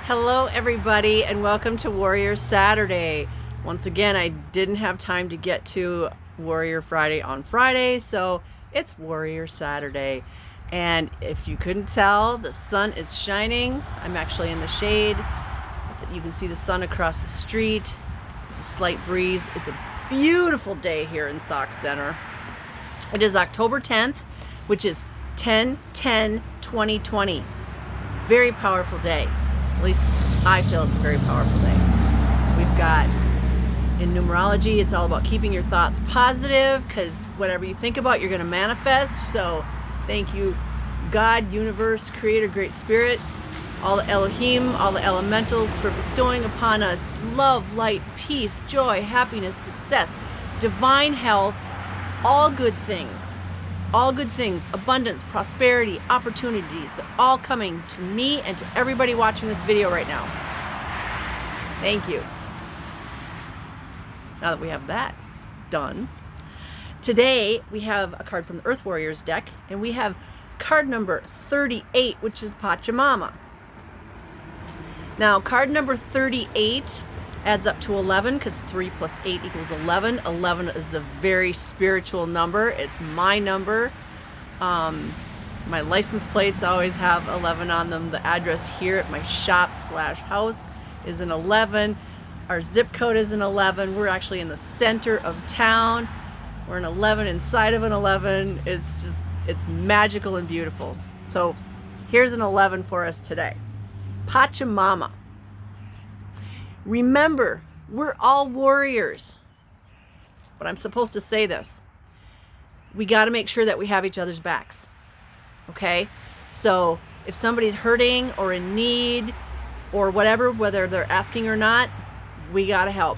Hello, everybody, and welcome to Warrior Saturday. Once again, I didn't have time to get to Warrior Friday on Friday, so it's Warrior Saturday. And if you couldn't tell, the sun is shining. I'm actually in the shade. You can see the sun across the street. There's a slight breeze. It's a beautiful day here in Sauk Center. It is October 10th, which is 10/10/2020. Very powerful day. At least I feel it's a very powerful day. We've got, in numerology, it's all about keeping your thoughts positive, because whatever you think about, you're going to manifest. So thank you, God, universe, creator, great spirit, all the Elohim, all the elementals, for bestowing upon us love, light, peace, joy, happiness, success, divine health, all good things. All good things, abundance, prosperity, opportunities, they're all coming to me and to everybody watching this video right now. Thank you. Now that we have that done, today we have a card from the Earth Warriors deck, and we have card number 38, which is Pachamama. Now, card number 38 adds up to 11, because 3 plus 8 equals 11. 11 is a very spiritual number. It's my number. My license plates always have 11 on them. The address here at my shop/house is an 11. Our zip code is an 11. We're actually in the center of town. We're an 11 inside of an 11. It's magical and beautiful. So here's an 11 for us today. Pachamama. Remember, we're all warriors. But I'm supposed to say this. We got to make sure that we have each other's backs. Okay? So if somebody's hurting or in need or whatever, whether they're asking or not, we got to help.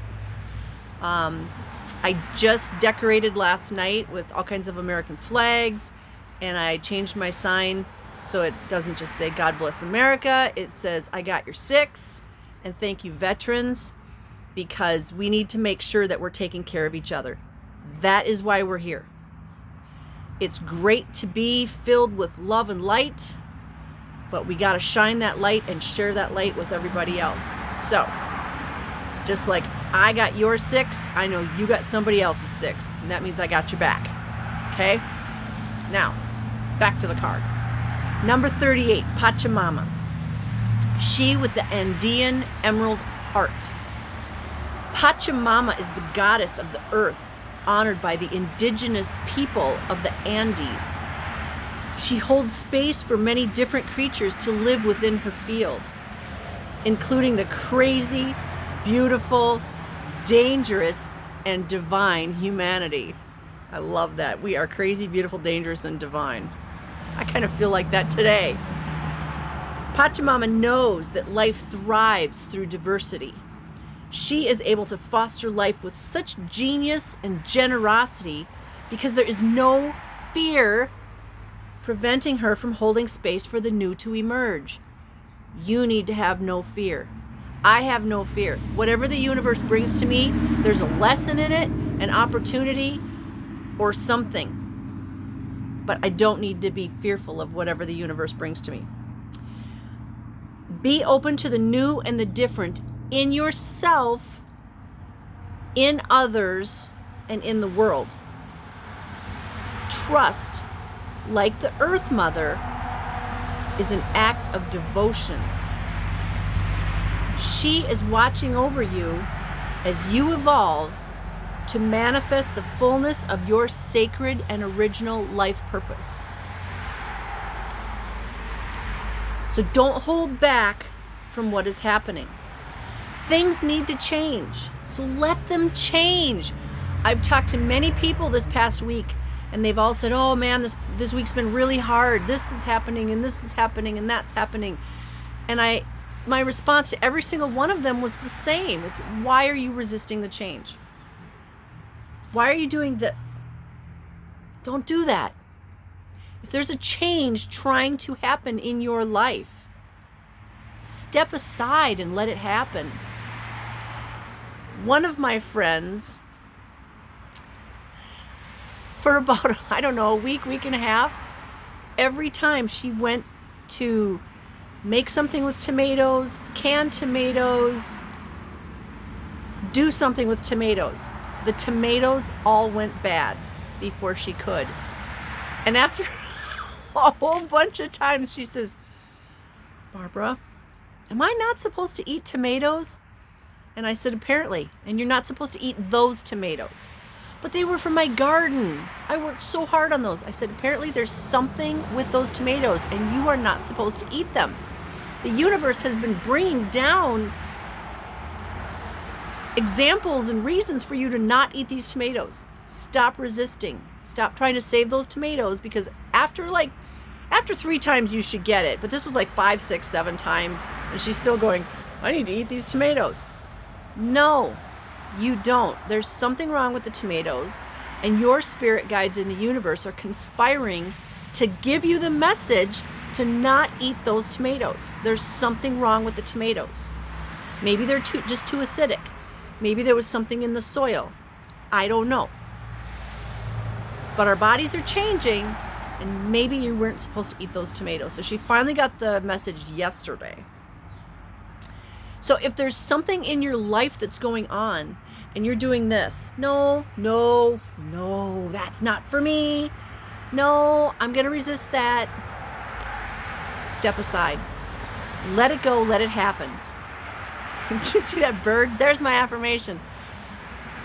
I just decorated last night with all kinds of American flags, and I changed my sign so it doesn't just say God bless America. It says I got your six. And thank you, veterans, because we need to make sure that we're taking care of each other. That is why we're here. It's great to be filled with love and light, but we got to shine that light and share that light with everybody else. So, just like I got your six, I know you got somebody else's six, and that means I got your back. Okay? Now, back to the card. Number 38, Pachamama. She with the Andean emerald heart. Pachamama is the goddess of the earth, honored by the indigenous people of the Andes. She holds space for many different creatures to live within her field, including the crazy, beautiful, dangerous, and divine humanity. I love that. We are crazy, beautiful, dangerous, and divine. I kind of feel like that today. Pachamama knows that life thrives through diversity. She is able to foster life with such genius and generosity because there is no fear preventing her from holding space for the new to emerge. You need to have no fear. I have no fear. Whatever the universe brings to me, there's a lesson in it, an opportunity, or something. But I don't need to be fearful of whatever the universe brings to me. Be open to the new and the different in yourself, in others, and in the world. Trust, like the Earth Mother, is an act of devotion. She is watching over you as you evolve to manifest the fullness of your sacred and original life purpose. So don't hold back from what is happening. Things need to change, so let them change. I've talked to many people this past week, and they've all said, oh man, this week's been really hard. This is happening, and this is happening, and that's happening. And my response to every single one of them was the same. It's, why are you resisting the change? Why are you doing this? Don't do that. If there's a change trying to happen in your life, step aside and let it happen. One of my friends, for about, I don't know, a week and a half, every time she went to make something with tomatoes, can tomatoes, do something with tomatoes. The tomatoes all went bad before she could. And after a whole bunch of times, she says, Barbara, am I not supposed to eat tomatoes? And I said, apparently. And you're not supposed to eat those tomatoes. But they were from my garden. I worked so hard on those. I said, apparently there's something with those tomatoes and you are not supposed to eat them. The universe has been bringing down examples and reasons for you to not eat these tomatoes. Stop resisting. Stop trying to save those tomatoes, because after 3 times you should get it. But this was like 5, 6, 7 times. And she's still going, I need to eat these tomatoes. No, you don't. There's something wrong with the tomatoes. And your spirit guides in the universe are conspiring to give you the message to not eat those tomatoes. There's something wrong with the tomatoes. Maybe they're just too acidic. Maybe there was something in the soil. I don't know. But our bodies are changing, and maybe you weren't supposed to eat those tomatoes. So she finally got the message yesterday. So if there's something in your life that's going on and you're doing this, no, that's not for me. No, I'm going to resist that. Step aside. Let it go. Let it happen. Did you see that bird? There's my affirmation.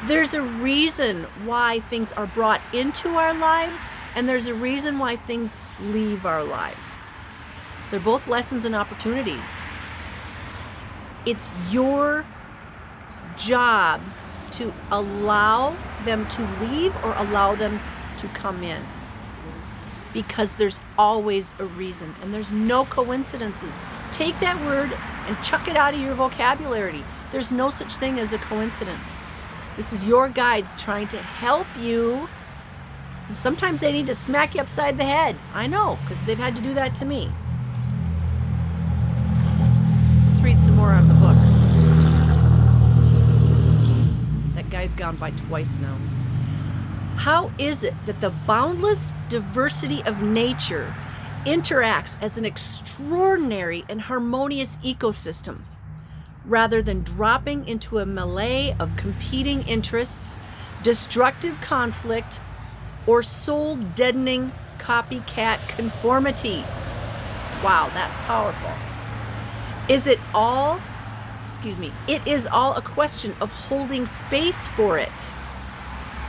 There's a reason why things are brought into our lives, and there's a reason why things leave our lives. They're both lessons and opportunities. It's your job to allow them to leave or allow them to come in. Because there's always a reason, and there's no coincidences. Take that word and chuck it out of your vocabulary. There's no such thing as a coincidence. This is your guides trying to help you. And sometimes they need to smack you upside the head. I know, because they've had to do that to me. Let's read some more out of the book. That guy's gone by twice now. How is it that the boundless diversity of nature interacts as an extraordinary and harmonious ecosystem, rather than dropping into a melee of competing interests, destructive conflict, or soul-deadening copycat conformity? Wow, that's powerful. It is all a question of holding space for it.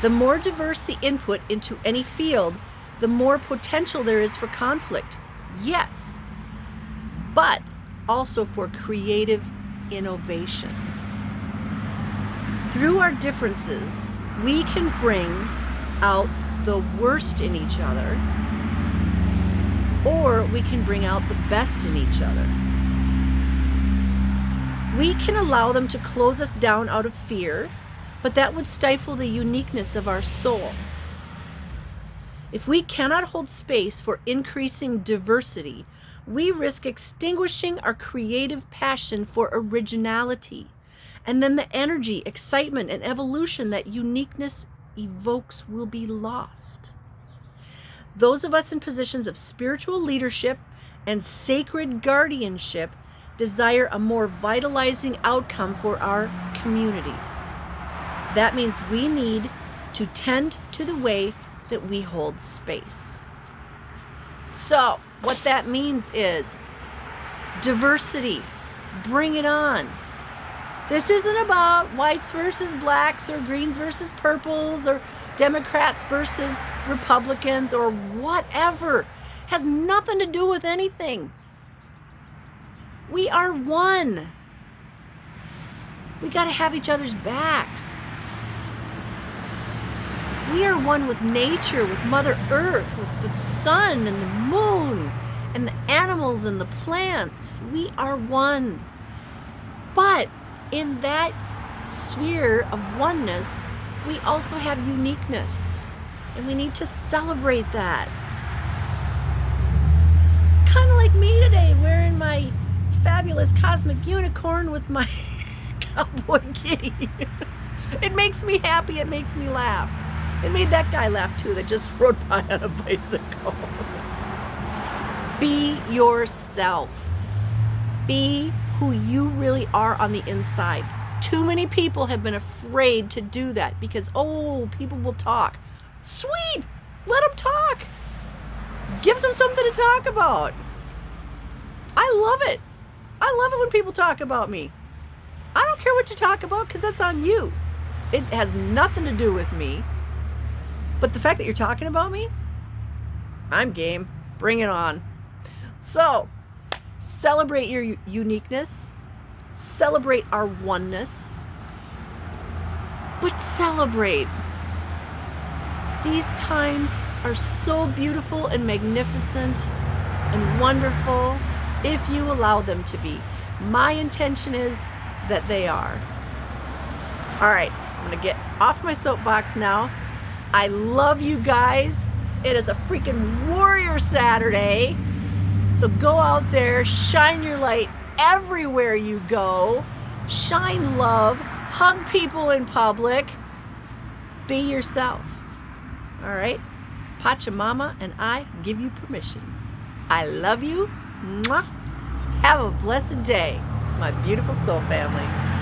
The more diverse the input into any field, the more potential there is for conflict. Yes, but also for creative innovation. Through our differences, we can bring out the worst in each other, or we can bring out the best in each other. We can allow them to close us down out of fear, but that would stifle the uniqueness of our soul. If we cannot hold space for increasing diversity, we risk extinguishing our creative passion for originality, and then the energy, excitement, and evolution that uniqueness evokes will be lost. Those of us in positions of spiritual leadership and sacred guardianship desire a more vitalizing outcome for our communities. That means we need to tend to the way that we hold space. So, what that means is diversity. Bring it on. This isn't about whites versus blacks or greens versus purples or Democrats versus Republicans or whatever. It has nothing to do with anything. We are one. We got to have each other's backs. We are one with nature, with Mother Earth, with the sun and the moon and the animals and the plants. We are one. But in that sphere of oneness, we also have uniqueness. And we need to celebrate that. Kind of like me today, wearing my fabulous cosmic unicorn with my cowboy kitty. It makes me happy. It makes me laugh. It made that guy laugh too that just rode by on a bicycle. Be yourself. Be who you really are on the inside. Too many people have been afraid to do that because, oh, people will talk. Sweet! Let them talk. Gives them something to talk about. I love it. I love it when people talk about me. I don't care what you talk about because that's on you. It has nothing to do with me. But the fact that you're talking about me, I'm game. Bring it on. So, celebrate your uniqueness. Celebrate our oneness. But celebrate. These times are so beautiful and magnificent and wonderful if you allow them to be. My intention is that they are. All right, I'm going to get off my soapbox now. I love you guys. It is a freaking Warrior Saturday. So go out there, shine your light everywhere you go. Shine love, hug people in public. Be yourself. All right? Pachamama and I give you permission. I love you. Mwah. Have a blessed day, my beautiful soul family.